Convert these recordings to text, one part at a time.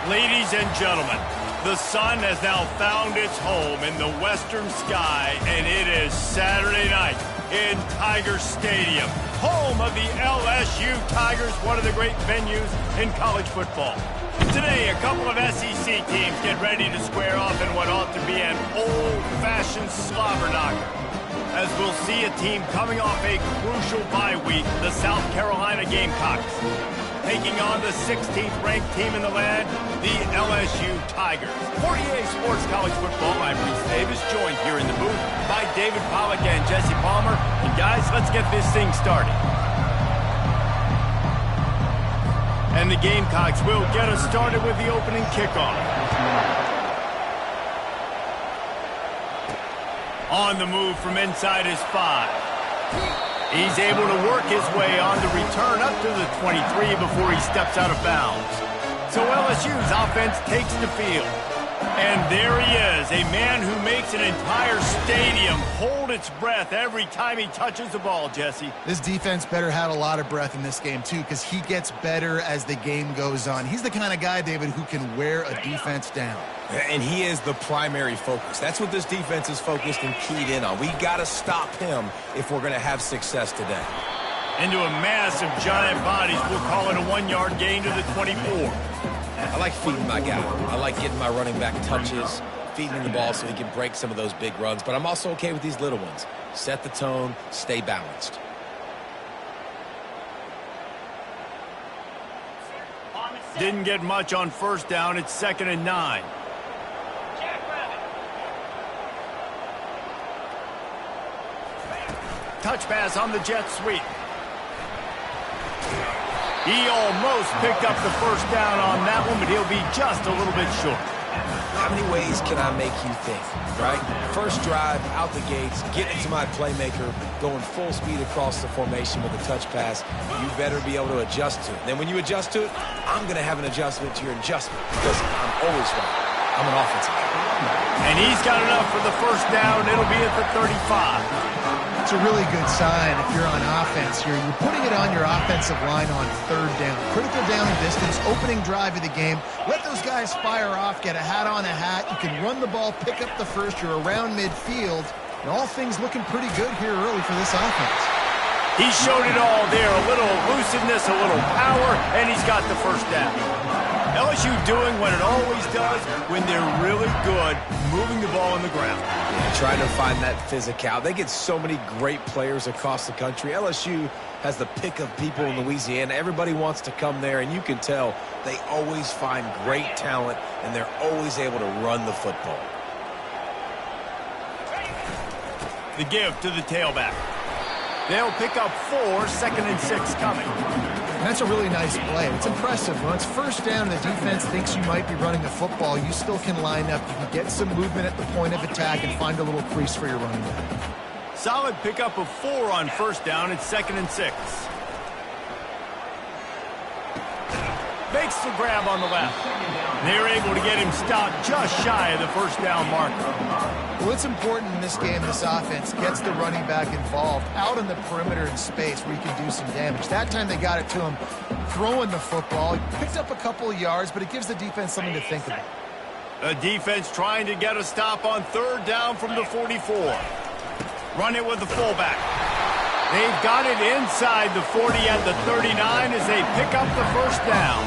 Ladies and gentlemen, the sun has now found its home in the western sky, and it is Saturday night in Tiger Stadium, home of the LSU Tigers, one of the great venues in college football. Today, a couple of SEC teams get ready to square off in what ought to be an old-fashioned slobber knocker, as we'll see a team coming off a crucial bye week, the South Carolina Gamecocks, taking on the 16th ranked team in the land, the LSU Tigers. For EA Sports College Football, I'm Reese Davis, joined here in the booth by David Pollack and Jesse Palmer. And guys, let's get this thing started. And the Gamecocks will get us started with the opening kickoff. On the move from inside his 5. He's able to work his way on the return up to the 23 before he steps out of bounds. So LSU's offense takes the field. And there he is, a man who makes an entire stadium hold its breath every time he touches the ball, Jesse. This defense better have a lot of breath in this game, too, because he gets better as the game goes on. He's the kind of guy, David, who can wear a defense down. And he is the primary focus. That's what this defense is focused and keyed in on. We got to stop him if we're going to have success today. Into a mass of giant bodies, we'll call it a 1-yard gain to the 24. I like feeding my guy. I like getting my running back touches, feeding him the ball so he can break some of those big runs. But I'm also okay with these little ones. Set the tone, stay balanced. Didn't get much on first down. It's 2nd and 9. Touch pass on the jet sweep. He almost picked up the first down on that one, but he'll be just a little bit short. How many ways can I make you think, right? First drive, out the gates, get into my playmaker, going full speed across the formation with a touch pass. You better be able to adjust to it. Then when you adjust to it, I'm going to have an adjustment to your adjustment because I'm always right. I'm an offensive guy. And he's got enough for the first down. It'll be at the 35. It's a really good sign if you're on offense here. You're putting it on your offensive line on 3rd down. Critical down and distance, opening drive of the game. Let those guys fire off, get a hat on a hat. You can run the ball, pick up the first. You're around midfield. And all things looking pretty good here early for this offense. He showed it all there. A little elusiveness, a little power, and he's got the first down. LSU doing what it always does when they're really good, moving the ball on the ground. Yeah, trying to find that physicality. They get so many great players across the country. LSU has the pick of people in Louisiana. Everybody wants to come there, and you can tell they always find great talent, and they're always able to run the football. The give to the tailback. They'll pick up 4, 2nd and 6 coming. And that's a really nice play. It's impressive. When it's first down and the defense thinks you might be running the football, you still can line up. You can get some movement at the point of attack and find a little crease for your running back. Solid pickup of 4 on first down. It's 2nd and 6. Makes the grab on the left. They're able to get him stopped just shy of the first down marker. Well, it's important in this game, this offense gets the running back involved out on the perimeter in space where you can do some damage. That time they got it to him throwing the football. He picked up a couple of yards, but it gives the defense something to think about. The defense trying to get a stop on 3rd down from the 44. Run it with the fullback. They've got it inside the 40 at the 39 as they pick up the first down.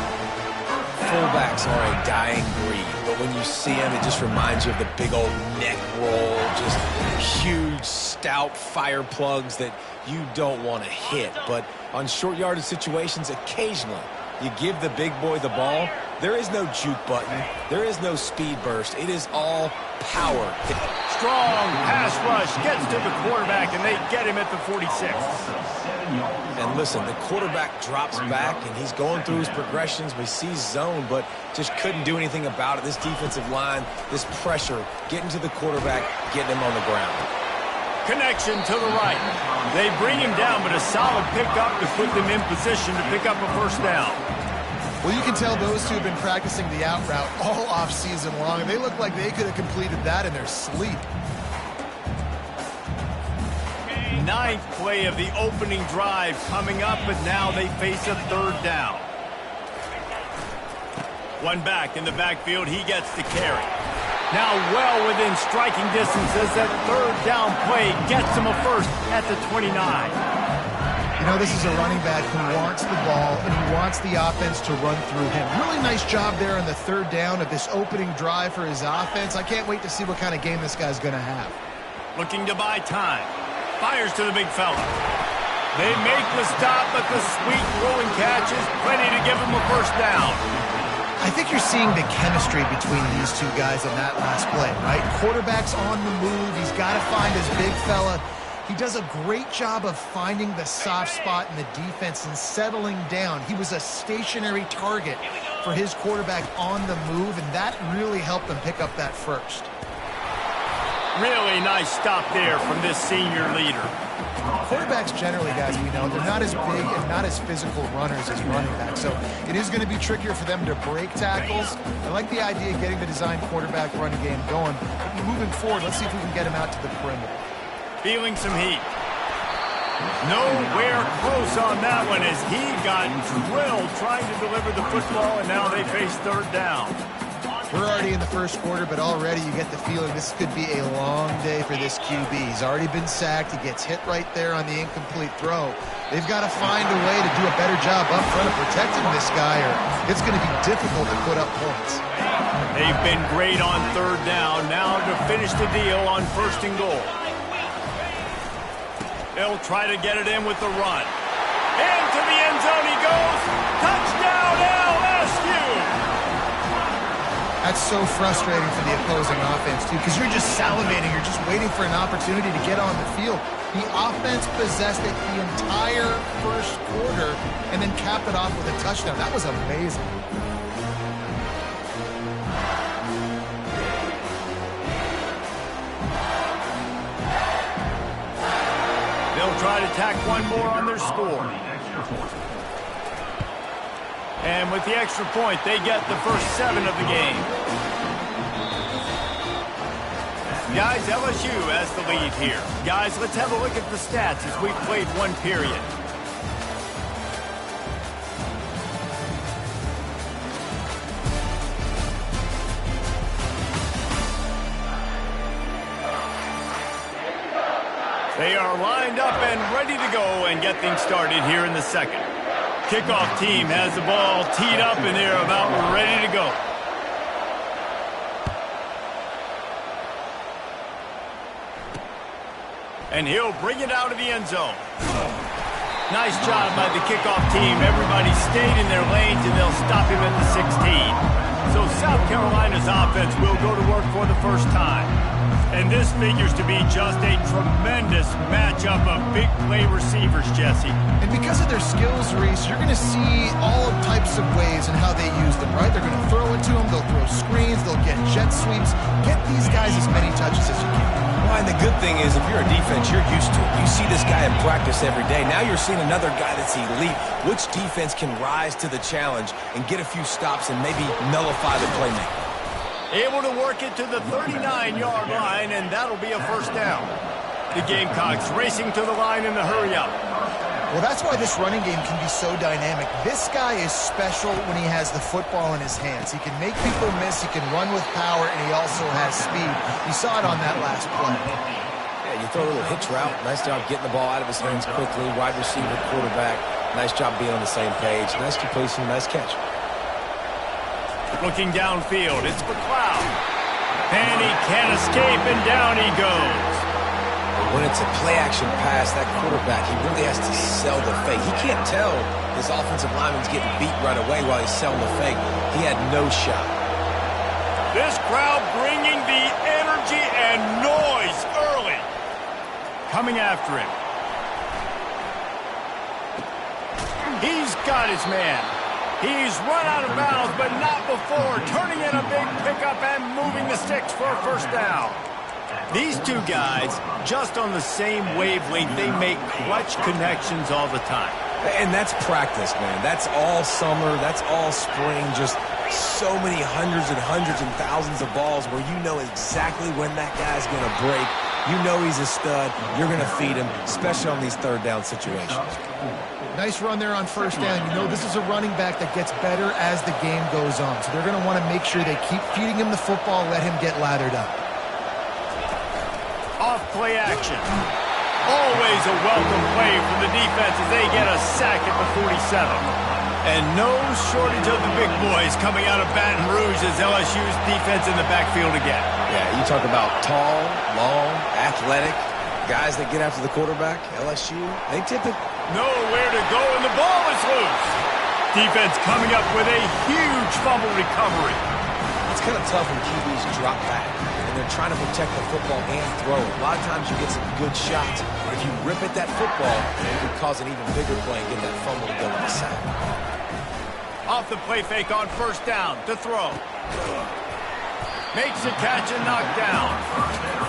Fullbacks are a dying breed, but when you see them, it just reminds you of the big old neck roll, just huge, stout fire plugs that you don't want to hit. But on short yardage situations, occasionally, you give the big boy the ball. There is no juke button. There is no speed burst. It is all power. Strong pass rush gets to the quarterback, and they get him at the 46. And listen, the quarterback drops back, and he's going through his progressions. We see zone, but just couldn't do anything about it. This defensive line, this pressure, getting to the quarterback, getting him on the ground. Connection to the right. They bring him down, but a solid pickup to put them in position to pick up a first down. Well, you can tell those two have been practicing the out route all off-season long, and they look like they could have completed that in their sleep. 9th play of the opening drive coming up, but now they face a 3rd down. One back in the backfield, he gets the carry. Now well within striking distances, that third down play gets him a first at the 29. You know, this is a running back who wants the ball, and he wants the offense to run through him. Really nice job there on the third down of this opening drive for his offense. I can't wait to see what kind of game this guy's going to have. Looking to buy time. Fires to the big fella. They make the stop, but the sweet rolling catch is plenty to give him a first down. I think you're seeing the chemistry between these two guys on that last play, right? Quarterback's on the move. He's got to find his big fella. He does a great job of finding the soft spot in the defense and settling down. He was a stationary target for his quarterback on the move, and that really helped them pick up that first. Really nice stop there from this senior leader. Quarterbacks generally, guys, we know, they're not as big and not as physical runners as running backs, so it is going to be trickier for them to break tackles. I like the idea of getting the design quarterback running game going. But moving forward, let's see if we can get him out to the perimeter. Feeling some heat. Nowhere close on that one as he got drilled trying to deliver the football, and now they face third down. We're already in the first quarter, but already you get the feeling this could be a long day for this QB. He's already been sacked. He gets hit right there on the incomplete throw. They've got to find a way to do a better job up front of protecting this guy, or it's going to be difficult to put up points. They've been great on third down. Now to finish the deal on first and goal. They'll try to get it in with the run. Into the end zone he goes. Touchdown LSU! That's so frustrating for the opposing offense, too, because you're just salivating. You're just waiting for an opportunity to get on the field. The offense possessed it the entire first quarter and then capped it off with a touchdown. That was amazing. They'll try to tack one more on their score. And with the extra point, they get the first 7 of the game. Guys, LSU has the lead here. Guys, let's have a look at the stats as we've played one period. They are lined up and ready to go and get things started here in the second. Kickoff team has the ball teed up and they're about ready to go. And he'll bring it out of the end zone. Nice job by the kickoff team. Everybody stayed in their lanes and they'll stop him at the 16. So South Carolina's offense will go to work for the first time. And this figures to be just a tremendous matchup of big play receivers, Jesse. And because of their skills, Reese, you're going to see all types of ways in how they use them, right? They're going to throw it to them, they'll throw screens, they'll get jet sweeps. Get these guys as many touches as you can. Well, and the good thing is, if you're a defense, you're used to it. You see this guy in practice every day. Now you're seeing another guy that's elite. Which defense can rise to the challenge and get a few stops and maybe nullify the playmaker? Able to work it to the 39-yard line, and that'll be a first down. The Gamecocks racing to the line in the hurry-up. Well, that's why this running game can be so dynamic. This guy is special when he has the football in his hands. He can make people miss, he can run with power, and he also has speed. You saw it on that last play. Yeah, you throw a little hitch route. Nice job getting the ball out of his hands quickly. Wide receiver, quarterback. Nice job being on the same page. Nice completion, nice catch. Looking downfield, it's McLeod. And he can't escape, and down he goes. When it's a play-action pass, that quarterback, he really has to sell the fake. He can't tell his offensive lineman's getting beat right away while he's selling the fake. He had no shot. This crowd bringing the energy and noise early. Coming after him. He's got his man. He's run out of bounds, but not before. Turning in a big pickup and moving the sticks for a first down. These two guys, just on the same wavelength, they make clutch connections all the time. And that's practice, man. That's all summer. That's all spring. Just so many hundreds and thousands of balls where you know exactly when that guy's going to break You know he's a stud. You're going to feed him, especially on these third down situations. Nice run there on first down. You know this is a running back that gets better as the game goes on. So they're going to want to make sure they keep feeding him the football, let him get lathered up. Off play action. Always a welcome play from the defense as they get a sack at the 47. And no shortage of the big boys coming out of Baton Rouge as LSU's defense in the backfield again. Yeah, you talk about tall, long, athletic, guys that get after the quarterback, LSU, they typically... Nowhere to go, and the ball is loose. Defense coming up with a huge fumble recovery. It's kind of tough when QBs drop back, and they're trying to protect the football and throw it. A lot of times you get some good shots. If you rip at that football, it could cause an even bigger play and get that fumble to go in the sack. Off the play fake on first down to throw. Makes the catch and knocked down.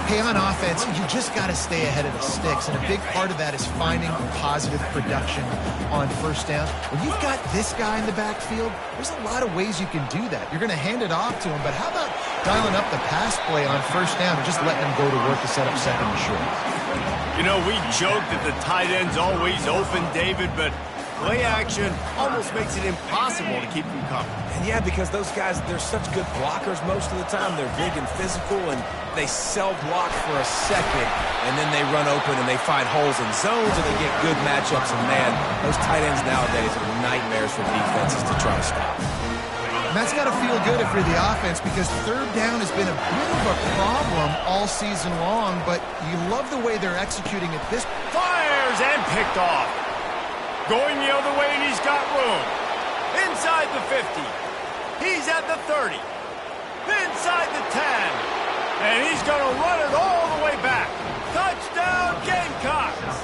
Hey, on offense, you just got to stay ahead of the sticks, and a big part of that is finding positive production on first down. When you've got this guy in the backfield, there's a lot of ways you can do that. You're going to hand it off to him, but how about dialing up the pass play on first down and just letting him go to work to set up second and short? You know, we joke that the tight end's always open, David, but play action almost makes it impossible to keep them coming. And yeah, because those guys, they're such good blockers most of the time. They're big and physical, and they self-block for a second, and then they run open and they find holes in zones, and they get good matchups. And man, those tight ends nowadays are nightmares for defenses to try to stop. And that's got to feel good if you're the offense, because third down has been a bit of a problem all season long, but you love the way they're executing it. This fires and picked off. Going the other way, and he's got room. Inside the 50. He's at the 30. Inside the 10. And he's going to run it all the way back. Touchdown, Gamecocks.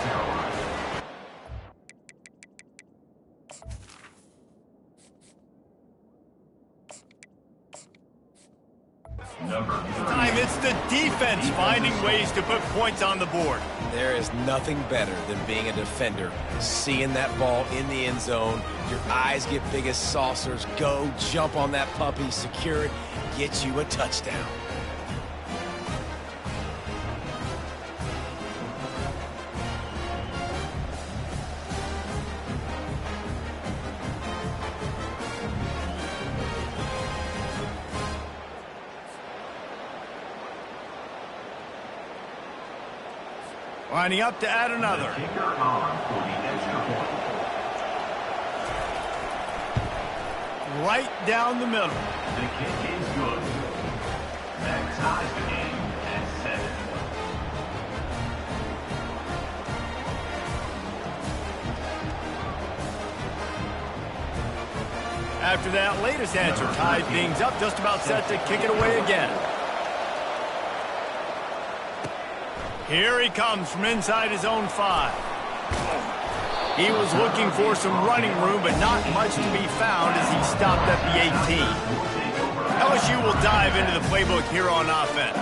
Time it's the defense finding ways to put points on the board. There is nothing better than being a defender, seeing that ball in the end zone, your eyes get big as saucers, go jump on that puppy, secure it, get you a touchdown. Lining up to add another. Right down the middle. The kick is good. That ties the game at 7. After that latest answer tied things up, just about set to kick it away again. Here he comes from inside his own 5. He was looking for some running room, but not much to be found as he stopped at the 18. LSU will dive into the playbook here on offense.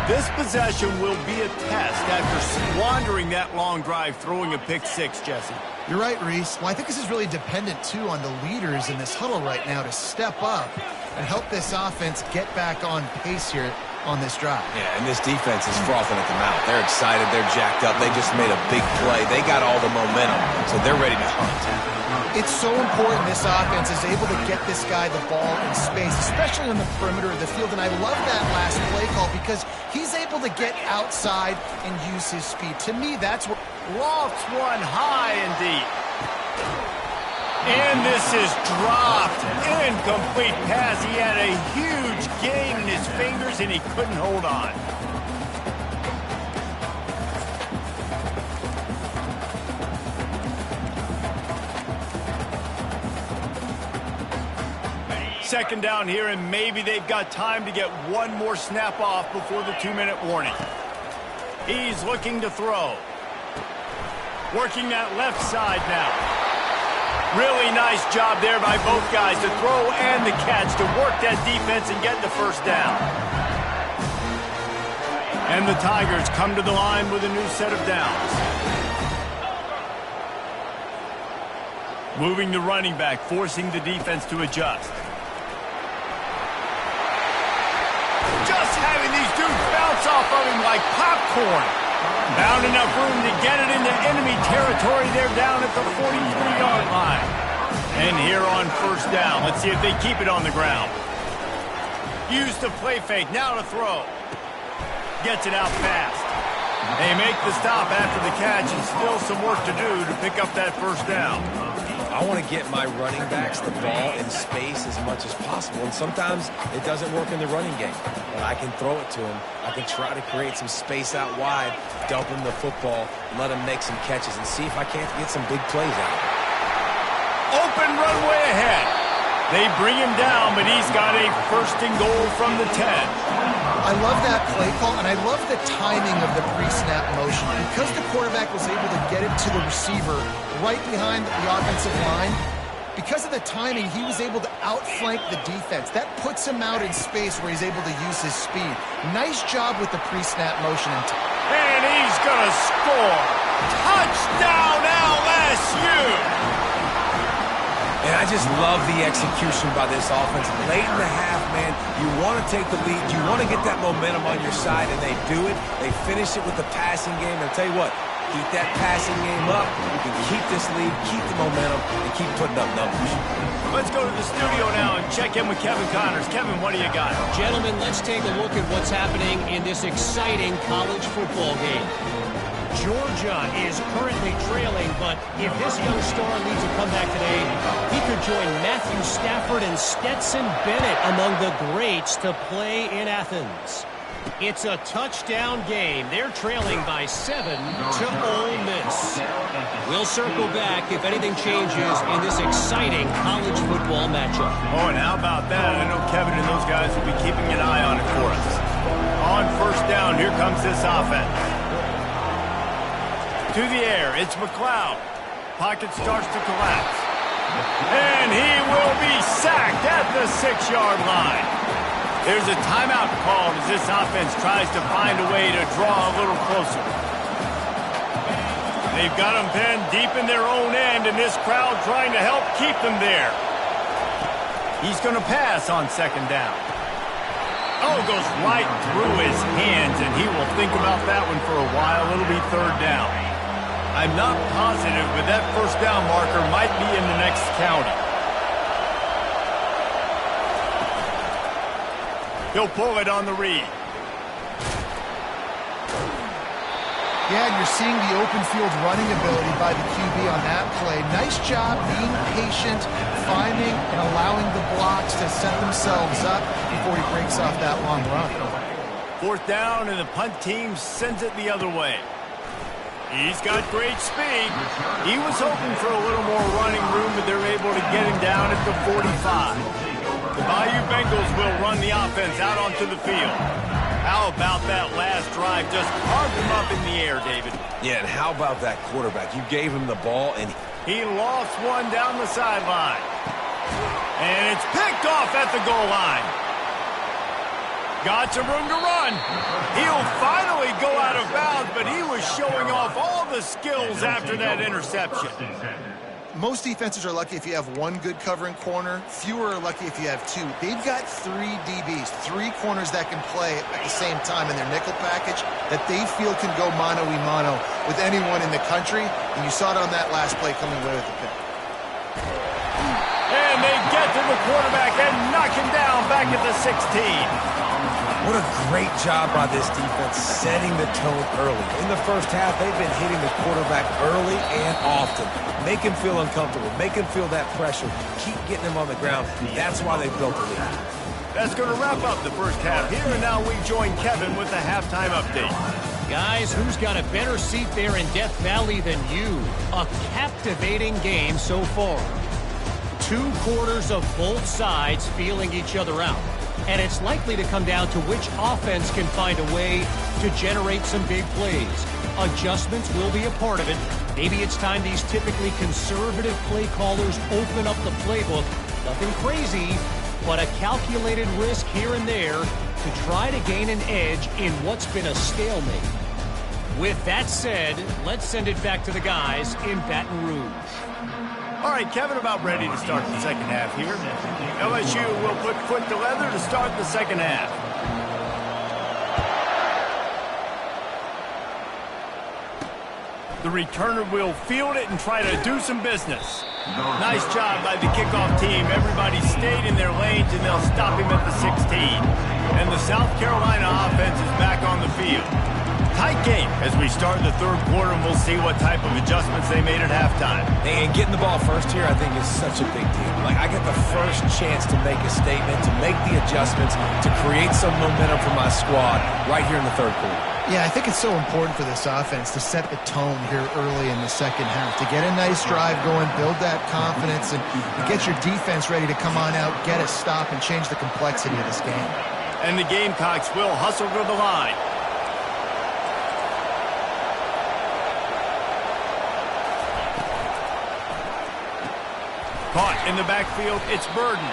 This possession will be a test after squandering that long drive, throwing a pick 6, Jesse. You're right, Reese. Well, I think this is really dependent, too, on the leaders in this huddle right now to step up and help this offense get back on pace here on this drive. Yeah, and this defense is frothing at the mouth. They're excited. They're jacked up. They just made a big play. They got all the momentum, so they're ready to hunt. It's so important this offense is able to get this guy the ball in space, especially on the perimeter of the field. And I love that last play call because he's able to get outside and use his speed. To me, that's what... Lofts one high and deep. And this is dropped. Incomplete pass. He had a huge gain in his fingers, and he couldn't hold on. Second down here, and maybe they've got time to get one more snap off before the 2-minute warning. He's looking to throw. Working that left side now. Really nice job there by both guys to throw and the catch to work that defense and get the first down. And the Tigers come to the line with a new set of downs. Moving the running back, forcing the defense to adjust. Just having these dudes bounce bounce off of him like popcorn. Found enough room to get it into enemy territory. They're down at the 43-yard line. And here on first down, let's see if they keep it on the ground. Use the play fake, now to throw. Gets it out fast. They make the stop after the catch, and still some work to do to pick up that first down. I want to get my running backs the ball in space as much as possible, and sometimes it doesn't work in the running game. But I can throw it to them. I can try to create some space out wide, dump him the football, let him make some catches, and see if I can't get some big plays out. Open runway ahead. They bring him down, but he's got a first and goal from the 10. I love that play call, and I love the timing of the pre-snap motion. Because the quarterback was able to get it to the receiver right behind the offensive line, because of the timing, he was able to outflank the defense. That puts him out in space where he's able to use his speed. Nice job with the pre-snap motion. And he's going to score. Touchdown LSU! And I just love the execution by this offense. Late in the half, man, you want to take the lead. You want to get that momentum on your side, and they do it. They finish it with the passing game. And I'll tell you what, keep that passing game up. You can keep this lead, keep the momentum, and keep putting up numbers. Let's go to the studio now and check in with Kevin Connors. Kevin, what do you got? Gentlemen, let's take a look at what's happening in this exciting college football game. Georgia is currently trailing, but if this young star leads a comeback today, he could join Matthew Stafford and Stetson Bennett among the greats to play in Athens. It's a touchdown game. They're trailing by 7 to Ole Miss. We'll circle back if anything changes in this exciting college football matchup. Oh, and how about that? I know Kevin and those guys will be keeping an eye on it for us. On first down, here comes this offense. To the air, it's McLeod. Pocket starts to collapse. And he will be sacked at the 6-yard line. There's a timeout called as this offense tries to find a way to draw a little closer. They've got them pinned deep in their own end, and this crowd trying to help keep them there. He's going to pass on second down. Oh, goes right through his hands, and he will think about that one for a while. It'll be third down. I'm not positive, but that first down marker might be in the next county. He'll pull it on the read. Yeah, and you're seeing the open field running ability by the QB on that play. Nice job being patient, finding and allowing the blocks to set themselves up before he breaks off that long run. Fourth down, and the punt team sends it the other way. He's got great speed. He was hoping for a little more running room, but they're able to get him down at the 45. The Bayou Bengals will run the offense out onto the field. How about that last drive? Just carved him up in the air, David. Yeah, and how about that quarterback? You gave him the ball, and he lost one down the sideline. And it's picked off at the goal line. Got some room to run. He'll finally go out of bounds, but he was showing off all the skills after that interception. Most defenses are lucky if you have one good covering corner. Fewer are lucky if you have two. They've got 3 DBs, 3 corners that can play at the same time in their nickel package that they feel can go mano-a-mano with anyone in the country. And you saw it on that last play coming away with the pick. And they get to the quarterback and knock him down back at the 16. What a great job by this defense setting the tone early. In the first half, they've been hitting the quarterback early and often. Make him feel uncomfortable. Make him feel that pressure. Keep getting him on the ground. That's why they built the lead. That's going to wrap up the first half here, and now we join Kevin with the halftime update. Guys, who's got a better seat there in Death Valley than you? A captivating game so far. 2 quarters of both sides feeling each other out. And it's likely to come down to which offense can find a way to generate some big plays. Adjustments will be a part of it. Maybe it's time these typically conservative play callers open up the playbook. Nothing crazy, but a calculated risk here and there to try to gain an edge in what's been a stalemate. With that said, let's send it back to the guys in Baton Rouge. All right, Kevin, about ready to start the second half here. LSU will put foot to leather to start the second half. The returner will field it and try to do some business. Nice job by the kickoff team. Everybody stayed in their lanes, and they'll stop him at the 16. And the South Carolina offense is back on the field. Tight game as we start the third quarter, and we'll see what type of adjustments they made at halftime. And getting the ball first here, I think, is such a big deal. Like, I get the first chance to make a statement, to make the adjustments, to create some momentum for my squad right here in the third quarter. Yeah, I think it's so important for this offense to set the tone here early in the second half, to get a nice drive going, build that confidence, and get your defense ready to come on out, get a stop, and change the complexity of this game. And the Gamecocks will hustle to the line. Caught in the backfield, it's Burden.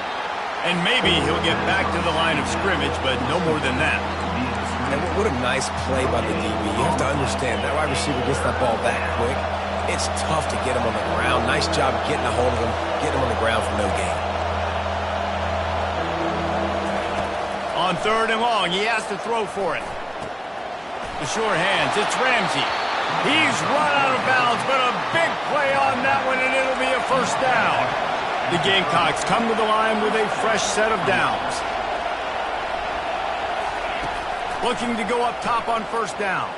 And maybe he'll get back to the line of scrimmage, but no more than that. And what a nice play by the DB. You have to understand, that wide receiver gets that ball back quick. It's tough to get him on the ground. Nice job getting a hold of him, getting him on the ground for no gain. On third and long, he has to throw for it. The short hands, it's Ramsey. He's run out of bounds, but a big play on that one, and it'll be a first down. The Gamecocks come to the line with a fresh set of downs. Looking to go up top on first down.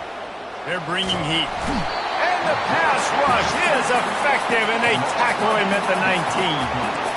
They're bringing heat. And the pass rush is effective, and they tackle him at the 19.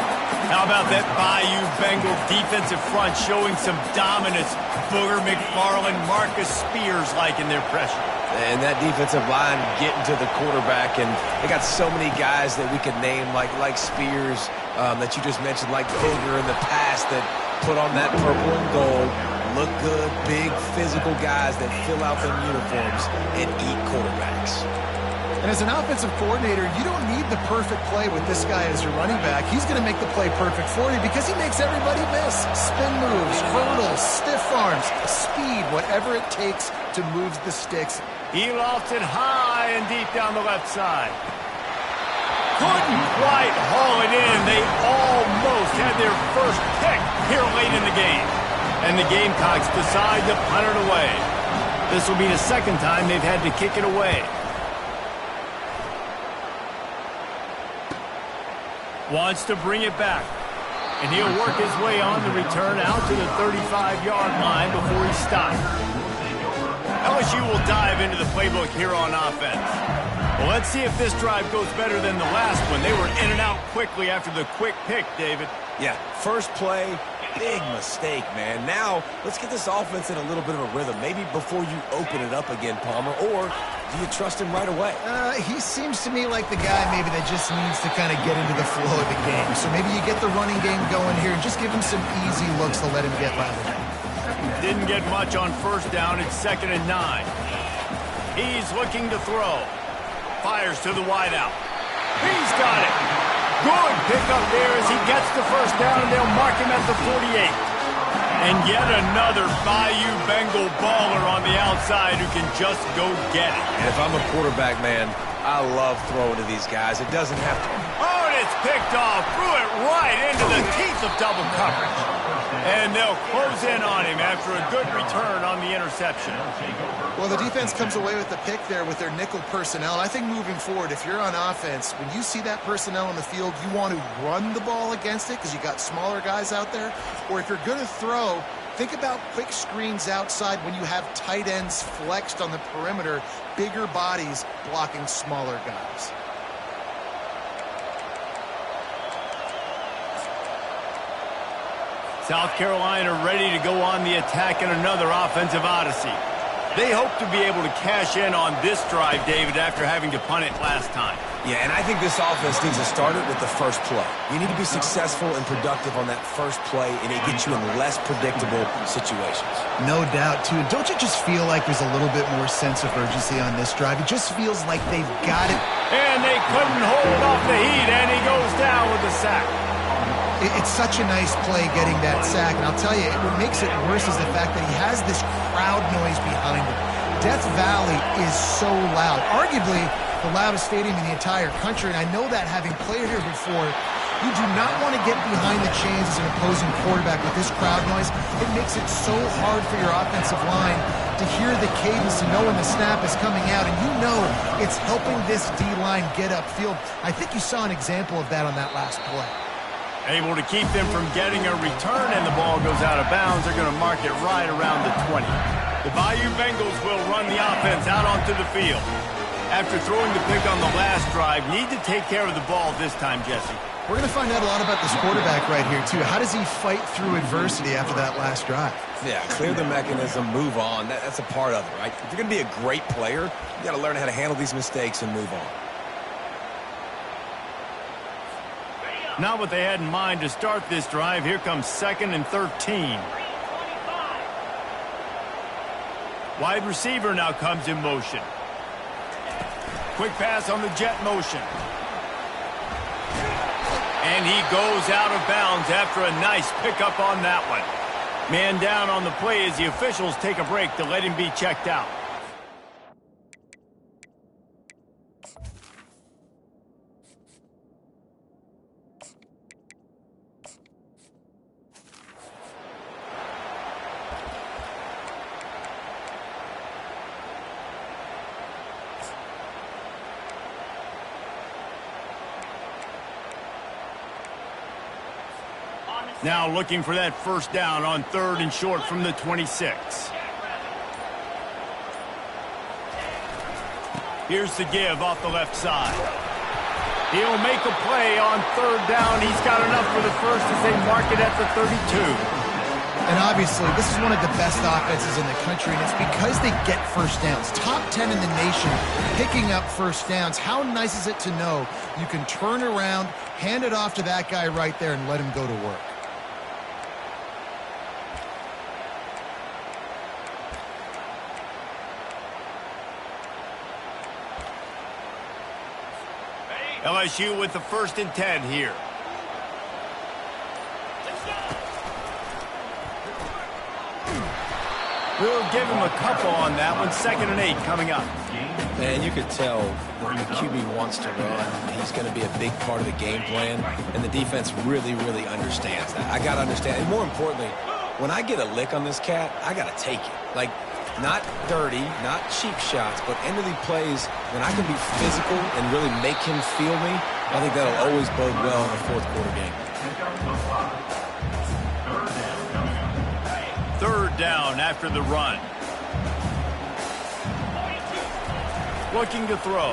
How about that Bayou Bengal defensive front showing some dominance? Booger McFarland, Marcus Spears-like in their pressure. And that defensive line getting to the quarterback, and they got so many guys that we could name like Spears that you just mentioned, like Booger in the past, that put on that purple and gold, look good, big physical guys that fill out them uniforms and eat quarterbacks. And as an offensive coordinator, you don't need the perfect play with this guy as your running back. He's going to make the play perfect for you because he makes everybody miss. Spin moves, hurdles, stiff arms, speed, whatever it takes to move the sticks. He lofts it high and deep down the left side. Couldn't quite haul it in. They almost had their first pick here late in the game. And the Gamecocks decide to punt it away. This will be the second time they've had to kick it away. Wants to bring it back. And he'll work his way on the return out to the 35-yard line before he stops. LSU will dive into the playbook here on offense. Well, let's see if this drive goes better than the last one. They were in and out quickly after the quick pick, David. Yeah, first play, big mistake, man. Now, let's get this offense in a little bit of a rhythm. Maybe before you open it up again, Palmer, or do you trust him right away? He seems to me like the guy maybe that just needs to kind of get into the flow of the game. So maybe you get the running game going here and just give him some easy looks to let him get by the way. Didn't get much on first down. It's 2nd and 9. He's looking to throw. Fires to the wideout. He's got it. Good pickup there as he gets the first down, and they'll mark him at the 48. And yet another Bayou Bengal baller on the outside who can just go get it. And if I'm a quarterback, man, I love throwing to these guys. It doesn't have to. Oh, and it's picked off. Threw it right into the teeth of double coverage. And they'll close in on him after a good return on the interception. Well, the defense comes away with the pick there with their nickel personnel. I think moving forward, if you're on offense, when you see that personnel on the field, you want to run the ball against it because you got smaller guys out there. Or if you're going to throw, think about quick screens outside when you have tight ends flexed on the perimeter, bigger bodies blocking smaller guys. South Carolina ready to go on the attack in another offensive odyssey. They hope to be able to cash in on this drive, David, after having to punt it last time. Yeah, and I think this offense needs to start it with the first play. You need to be successful and productive on that first play, and it gets you in less predictable situations. No doubt, too. Don't you just feel like there's a little bit more sense of urgency on this drive? It just feels like they've got it. And they couldn't hold off the heat, and he goes down with the sack. It's such a nice play getting that sack, and I'll tell you, what makes it worse is the fact that he has this crowd noise behind him. Death Valley is so loud, arguably the loudest stadium in the entire country, and I know that having played here before. You do not want to get behind the chains as an opposing quarterback with this crowd noise. It makes it so hard for your offensive line to hear the cadence, to know when the snap is coming out, and you know it's helping this D-line get upfield. I think you saw an example of that on that last play. Able to keep them from getting a return, and the ball goes out of bounds. They're going to mark it right around the 20. The Bayou Bengals will run the offense out onto the field. After throwing the pick on the last drive, need to take care of the ball this time, Jesse. We're going to find out a lot about this quarterback right here, too. How does he fight through adversity after that last drive? Yeah, clear the mechanism, move on. That's a part of it, right? If you're going to be a great player, you got to learn how to handle these mistakes and move on. Not what they had in mind to start this drive. Here comes 2nd and 13. Wide receiver now comes in motion. Quick pass on the jet motion. And he goes out of bounds after a nice pickup on that one. Man down on the play as the officials take a break to let him be checked out. Now looking for that first down on 3rd and short from the 26. Here's the give off the left side. He'll make a play on 3rd down. He's got enough for the first as they mark it at the 32. And obviously, this is one of the best offenses in the country, and it's because they get first downs. Top 10 in the nation picking up first downs. How nice is it to know you can turn around, hand it off to that guy right there, and let him go to work? LSU with the 1st and 10 here. We'll give him a couple on that one. 2nd and 8 coming up. Man, you could tell when the QB wants to run, he's going to be a big part of the game plan, and the defense really, really understands that. I got to understand, and more importantly, when I get a lick on this cat, I got to take it. Like, not dirty, not cheap shots, but end of the plays, when I can be physical and really make him feel me, I think that'll always bode well in a 4th quarter game. 3rd down after the run. Looking to throw.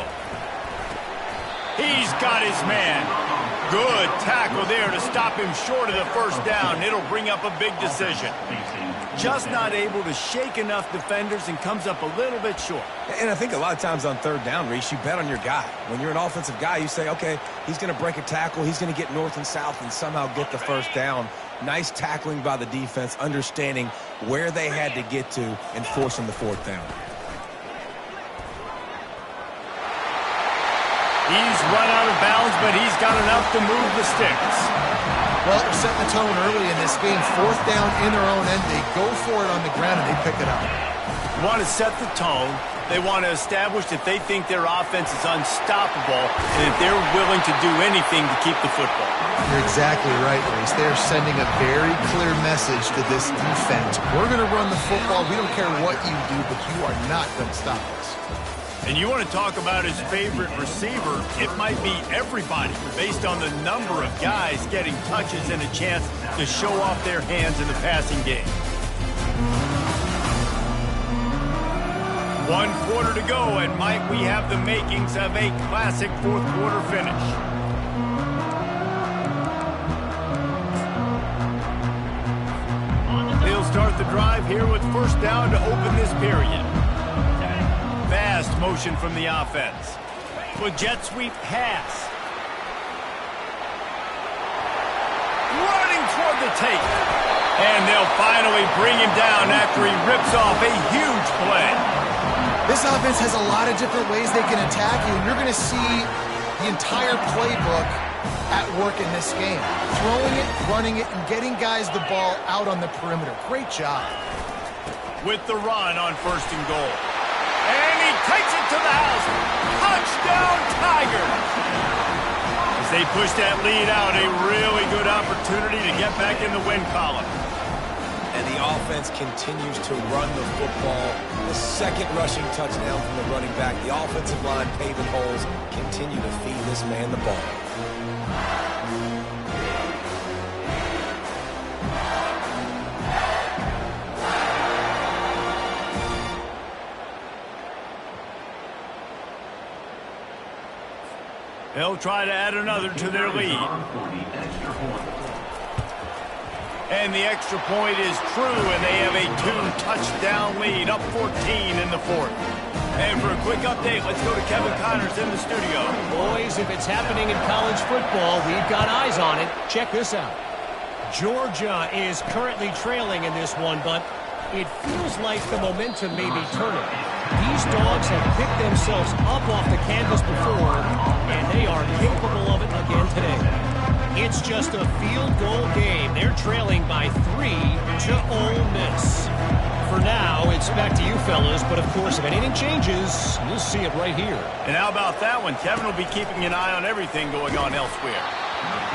He's got his man. Good tackle there to stop him short of the first down. It'll bring up a big decision. Just not able to shake enough defenders and comes up a little bit short. And I think a lot of times on 3rd down, Reese, you bet on your guy. When you're an offensive guy, you say, okay, he's going to break a tackle, he's going to get north and south and somehow get the first down. Nice tackling by the defense, understanding where they had to get to and forcing the 4th down. He's run out of bounds, but he's got enough to move the sticks. Well, they're setting the tone early in this game. 4th down in their own end. They go for it on the ground, and they pick it up. They want to set the tone. They want to establish that they think their offense is unstoppable and that they're willing to do anything to keep the football. You're exactly right, Reese. They're sending a very clear message to this defense. We're going to run the football. We don't care what you do, but you are not going to stop us. And you want to talk about his favorite receiver, it might be everybody based on the number of guys getting touches and a chance to show off their hands in the passing game. 1 quarter to go, and might we have the makings of a classic 4th quarter finish. They'll start the drive here with first down to open this period. Fast motion from the offense. With jet sweep pass. Running toward the tape. And they'll finally bring him down after he rips off a huge play. This offense has a lot of different ways they can attack you, and you're going to see the entire playbook at work in this game. Throwing it, running it, and getting guys the ball out on the perimeter. Great job. With the run on 1st and goal. And he takes it to the house. Touchdown, Tigers! As As they push that lead out, a really good opportunity to get back in the win column. And the offense continues to run the football. The second rushing touchdown from the running back. The offensive line paving holes. Continue to feed this man the ball. They'll try to add another to their lead. And the extra point is true, and they have a 2-touchdown lead, up 14 in the fourth. And for a quick update, let's go to Kevin Connors in the studio. Boys, if it's happening in college football, we've got eyes on it. Check this out. Georgia is currently trailing in this one, but it feels like the momentum may be turning. These dogs have picked themselves up off the canvas before, and they are capable of it again today. It's just a field goal game. They're trailing by 3 to Ole Miss. For now, it's back to you fellas, but of course, if anything changes, you'll see it right here. And how about that one? Kevin will be keeping an eye on everything going on elsewhere.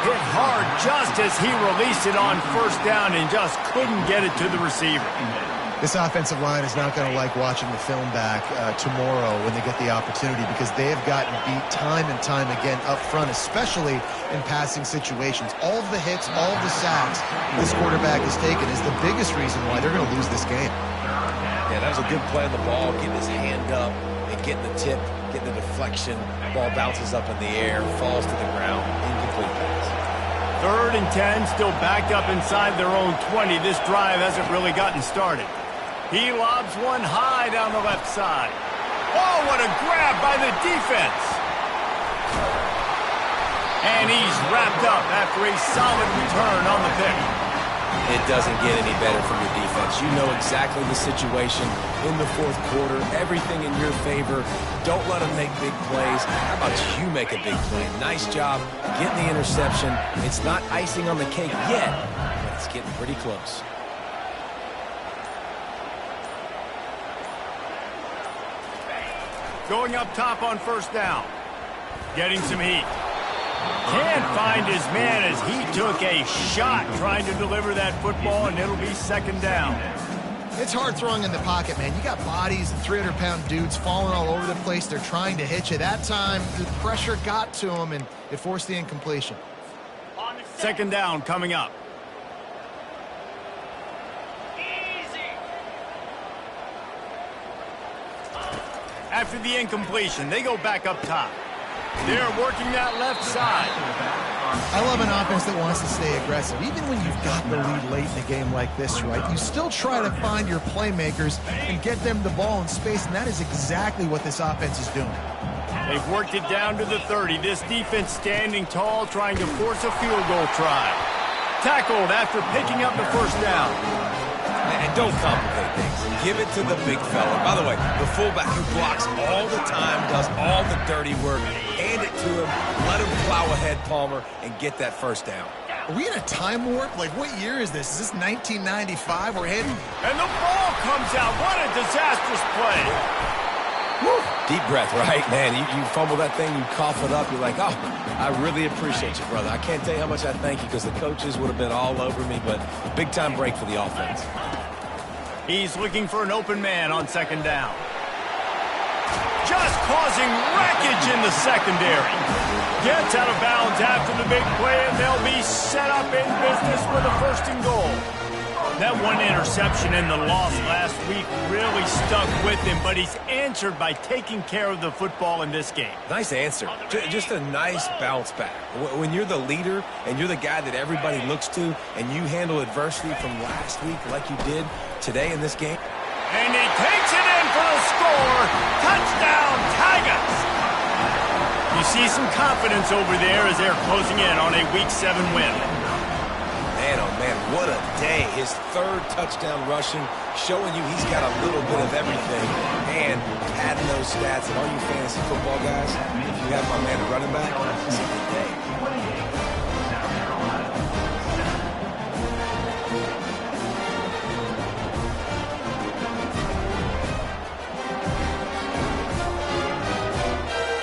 Hit hard just as he released it on first down and just couldn't get it to the receiver. This offensive line is not going to like watching the film back tomorrow when they get the opportunity, because they have gotten beat time and time again up front, especially in passing situations. All of the hits, all of the sacks this quarterback has taken is the biggest reason why they're going to lose this game. Yeah, that was a good play on the ball, getting his hand up and getting the tip, getting the deflection. Ball bounces up in the air, falls to the ground, incomplete pass. 3rd and 10, still backed up inside their own 20. This drive hasn't really gotten started. He lobs one high down the left side. Oh, what a grab by the defense. And he's wrapped up after a solid return on the pick. It doesn't get any better from your defense. You know exactly the situation in the fourth quarter. Everything in your favor. Don't let them make big plays. How about you make a big play? Nice job getting the interception. It's not icing on the cake yet, but it's getting pretty close. Going up top on first down. Getting some heat. Can't find his man as he took a shot trying to deliver that football, and it'll be 2nd down. It's hard throwing in the pocket, man. You got bodies and 300-pound dudes falling all over the place. They're trying to hit you. That time, the pressure got to him, and it forced the incompletion. 2nd down coming up. After the incompletion, they go back up top. They're working that left side. I love an offense that wants to stay aggressive. Even when you've got the lead late in a game like this, right, you still try to find your playmakers and get them the ball in space, and that is exactly what this offense is doing. They've worked it down to the 30. This defense standing tall, trying to force a field goal try. Tackled after picking up the first down. And don't complicate things. Give it to the big fella. By the way, the fullback who blocks all the time, does all the dirty work. Hand it to him. Let him plow ahead, Palmer, and get that first down. Are we in a time warp? Like, what year is this? Is this 1995? We're heading... And the ball comes out. What a disastrous play. Woo. Deep breath, right? Man, you fumble that thing, you cough it up. You're like, oh, I really appreciate you, brother. I can't tell you how much I thank you, because the coaches would have been all over me, but big-time break for the offense. He's looking for an open man on 2nd down. Just causing wreckage in the secondary. Gets out of bounds after the big play, and they'll be set up in business with a 1st and goal. That one interception and the loss last week really stuck with him, but he's answered by taking care of the football in this game. Nice answer. Just a nice bounce back. When you're the leader and you're the guy that everybody looks to, and you handle adversity from last week like you did today in this game. And he takes it in for the score. Touchdown, Tigers! You see some confidence over there as they're closing in on a Week 7 win. Man, oh man, what a day. His 3rd touchdown rushing, showing you he's got a little bit of everything, and adding those stats. And all you fantasy football guys, if you have my man at running back, it's a good day.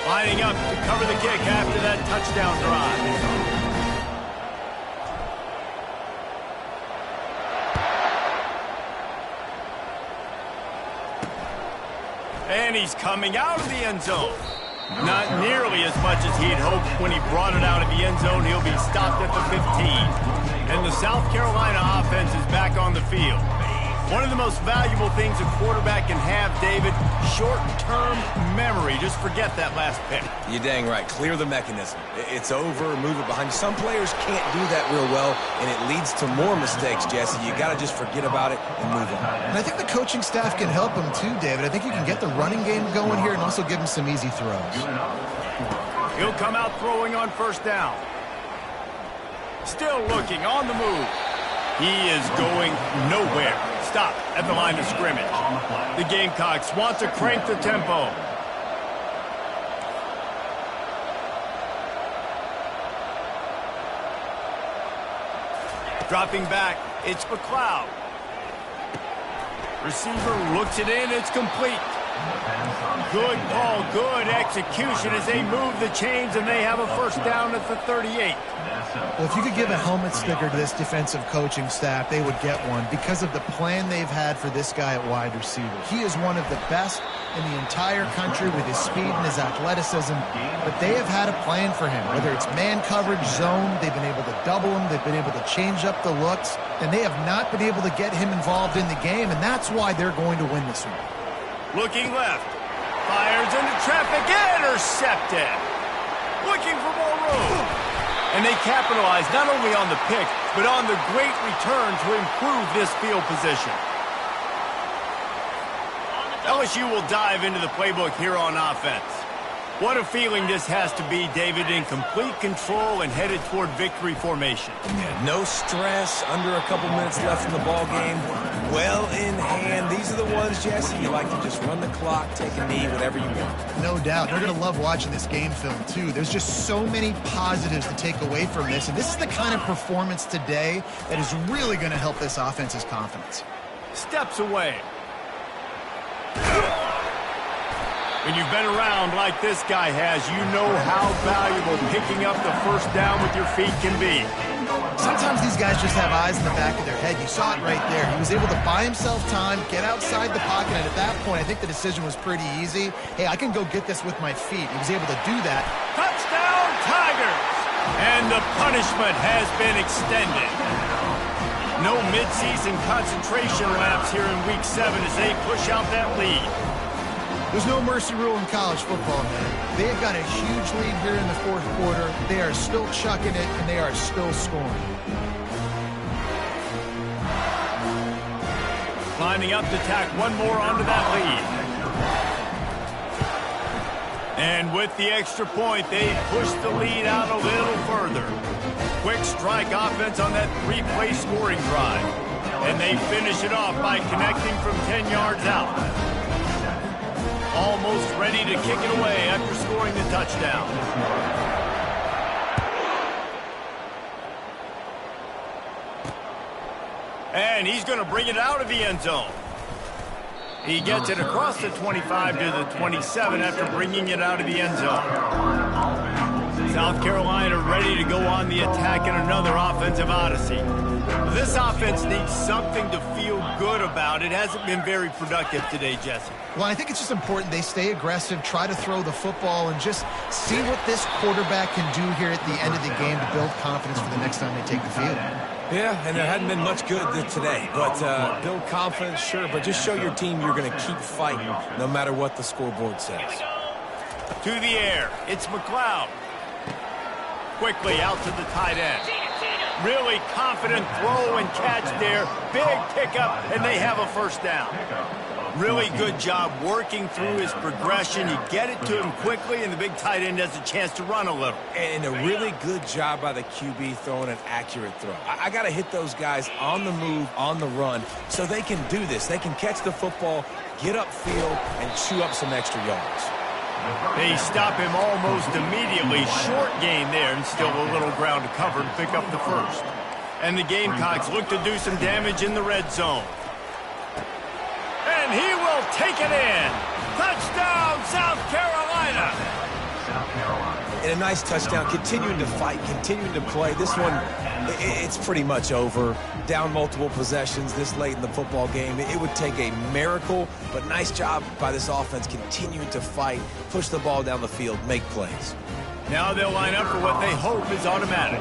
Lining lining up to cover the kick after that touchdown drive. And he's coming out of the end zone. Not nearly as much as he'd hoped when he brought it out of the end zone. He'll be stopped at the 15. And the South Carolina offense is back on the field. One of the most valuable things a quarterback can have, David, short-term memory. Just forget that last pick. You're dang right. Clear the mechanism. It's over, move it behind you. Some players can't do that real well, and it leads to more mistakes, Jesse. You got to just forget about it and move on. And I think the coaching staff can help him too, David. I think you can get the running game going here and also give him some easy throws. He'll come out throwing on first down. Still looking on the move. He is going nowhere. Stop at the line of scrimmage. The Gamecocks want to crank the tempo. Dropping back, it's McLeod. Receiver looks it in, it's complete. Good call, good execution as they move the chains and they have a first down at the 38. Well, if you could give a helmet sticker to this defensive coaching staff, they would get one because of the plan they've had for this guy at wide receiver. He is one of the best in the entire country with his speed and his athleticism, but they have had a plan for him. Whether it's man coverage, zone, they've been able to double him, they've been able to change up the looks, and they have not been able to get him involved in the game, and that's why they're going to win this one. Looking left. Fires into traffic. Intercepted. Looking for more room. And they capitalize not only on the pick, but on the great return to improve this field position. LSU will dive into the playbook here on offense. What a feeling this has to be, David, in complete control and headed toward victory formation. Yeah, no stress, under a couple minutes left in the ball game. Well in hand. These are the ones, Jesse, you like to just run the clock, take a knee, whatever you want. No doubt. They're going to love watching this game film, too. There's just so many positives to take away from this, and this is the kind of performance today that is really going to help this offense's confidence. Steps away. When you've been around like this guy has, you know how valuable picking up the first down with your feet can be. Sometimes these guys just have eyes in the back of their head. You saw it right there. He was able to buy himself time, get outside the pocket, and at that point, I think the decision was pretty easy. Hey, I can go get this with my feet. He was able to do that. Touchdown, Tigers! And the punishment has been extended. No midseason concentration laps here in Week 7 as they push out that lead. There's no mercy rule in college football, man. They have got a huge lead here in the fourth quarter. They are still chucking it, and they are still scoring. Lining up to tack one more onto that lead. And with the extra point, they push the lead out a little further. Quick strike offense on that three-play scoring drive. And they finish it off by connecting from 10 yards out. Almost ready to kick it away after scoring the touchdown. And he's going to bring it out of the end zone. He gets it across the 25 to the 27 after bringing it out of the end zone. South Carolina ready to go on the attack in another offensive odyssey. This offense needs something to feel good about. It hasn't been very productive today, Jesse. Well, I think it's just important they stay aggressive, try to throw the football, and just see what this quarterback can do here at the end of the game to build confidence for the next time they take the field. Yeah, and there hadn't been much good today. But build confidence, sure, but just show your team you're going to keep fighting no matter what the scoreboard says. To the air, it's McLeod. Quickly out to the tight end. Really confident throw and catch there. Big pickup, and they have a first down. Really good job working through his progression. You get it to him quickly, and the big tight end has a chance to run a little. And a really good job by the QB throwing an accurate throw. I got to hit those guys on the move, on the run, so they can do this. They can catch the football, get upfield, and chew up some extra yards. They stop him almost immediately. Short gain there, and still a little ground to cover to pick up the first. And the Gamecocks look to do some damage in the red zone. And he will take it in. Touchdown, South Carolina. And a nice touchdown, continuing to fight, continuing to play. This one, it's pretty much over. Down multiple possessions this late in the football game. It would take a miracle, but nice job by this offense continuing to fight, push the ball down the field, make plays. Now they'll line up for what they hope is automatic.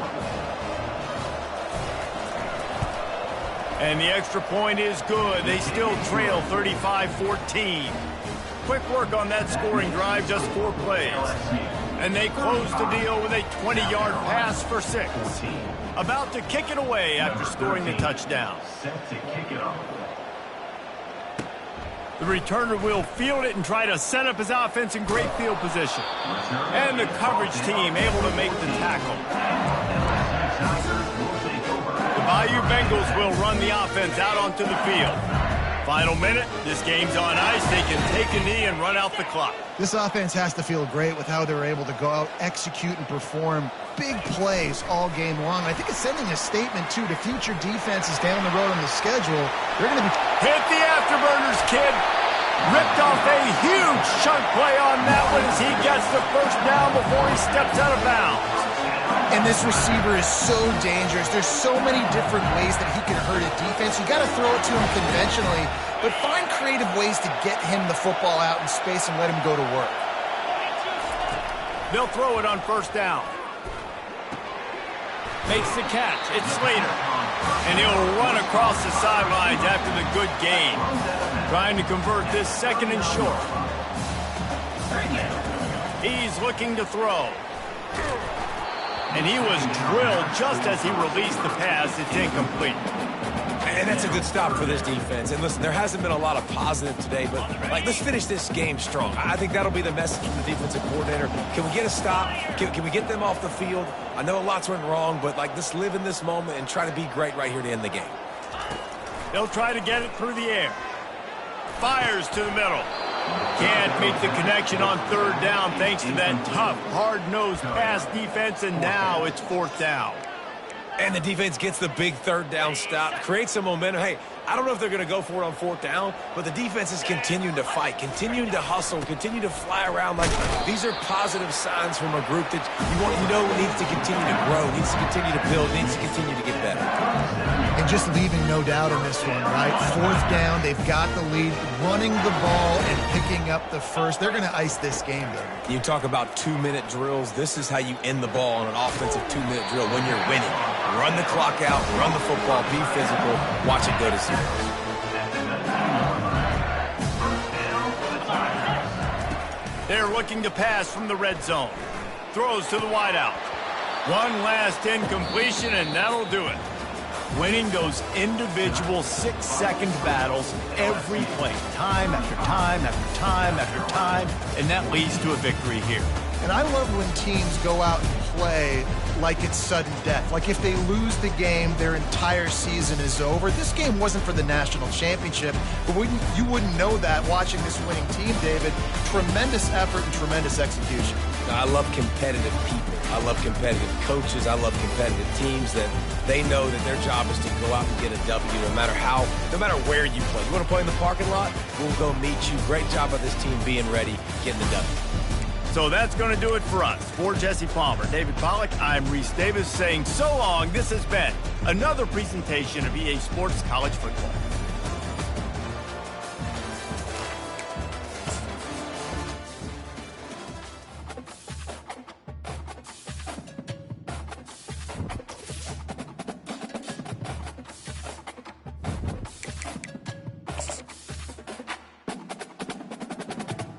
And the extra point is good. They still trail 35-14. Quick work on that scoring drive, just 4 plays. And they close the deal with a 20-yard pass for 6. About to kick it away after scoring the touchdown. Set to kick it off. The returner will field it and try to set up his offense in great field position. And the coverage team able to make the tackle. The Bayou Bengals will run the offense out onto the field. Final minute, this game's on ice. They can take a knee and run out the clock. This offense has to feel great with how they're able to go out, execute, and perform big plays all game long. I think it's sending a statement, too, to future defenses down the road on the schedule. They're going to be... Hit the afterburners, kid. Ripped off a huge chunk play on that one as he gets the first down before he steps out of bounds. And this receiver is so dangerous. There's so many different ways that he can hurt a defense. You got to throw it to him conventionally, but find creative ways to get him the football out in space and let him go to work. They'll throw it on first down. Makes the catch. It's Slater. And he'll run across the sidelines after the good gain. Trying to convert this second and short. He's looking to throw. And he was drilled just as he released the pass. It's incomplete. And that's a good stop for this defense. And listen, there hasn't been a lot of positive today, but let's finish this game strong. I think that'll be the message from the defensive coordinator. Can we get a stop? Can we get them off the field? I know lots went wrong, but let's live in this moment and try to be great right here to end the game. They'll try to get it through the air. Fires to the middle. Can't make the connection on third down thanks to that tough, hard-nosed pass defense, and now it's fourth down. And the defense gets the big third down stop, creates some momentum. Hey, I don't know if they're going to go for it on fourth down, but the defense is continuing to fight, continuing to hustle, continue to fly around. These are positive signs from a group that you know needs to continue to grow, needs to continue to build, needs to continue to get better. And just leaving no doubt in this one, right? Fourth down, they've got the lead, running the ball and picking up the first. They're going to ice this game, though. You talk about 2-minute drills. This is how you end the ball on an offensive 2-minute drill when you're winning. Run the clock out, run the football, be physical, watch it go to zero. They're looking to pass from the red zone. Throws to the wideout. One last incompletion, and that'll do it. Winning those individual 6-second battles every play, time after time after time after time, and that leads to a victory here. And I love when teams go out and play like it's sudden death. Like if they lose the game, their entire season is over. This game wasn't for the national championship, but you wouldn't know that watching this winning team, David. Tremendous effort and tremendous execution. I love competitive people. I love competitive coaches. I love competitive teams that they know that their job is to go out and get a W no matter where you play. You want to play in the parking lot? We'll go meet you. Great job of this team being ready, getting the W. So that's going to do it for us. For Jesse Palmer, David Pollack, I'm Reese Davis saying so long. This has been another presentation of EA Sports College Football.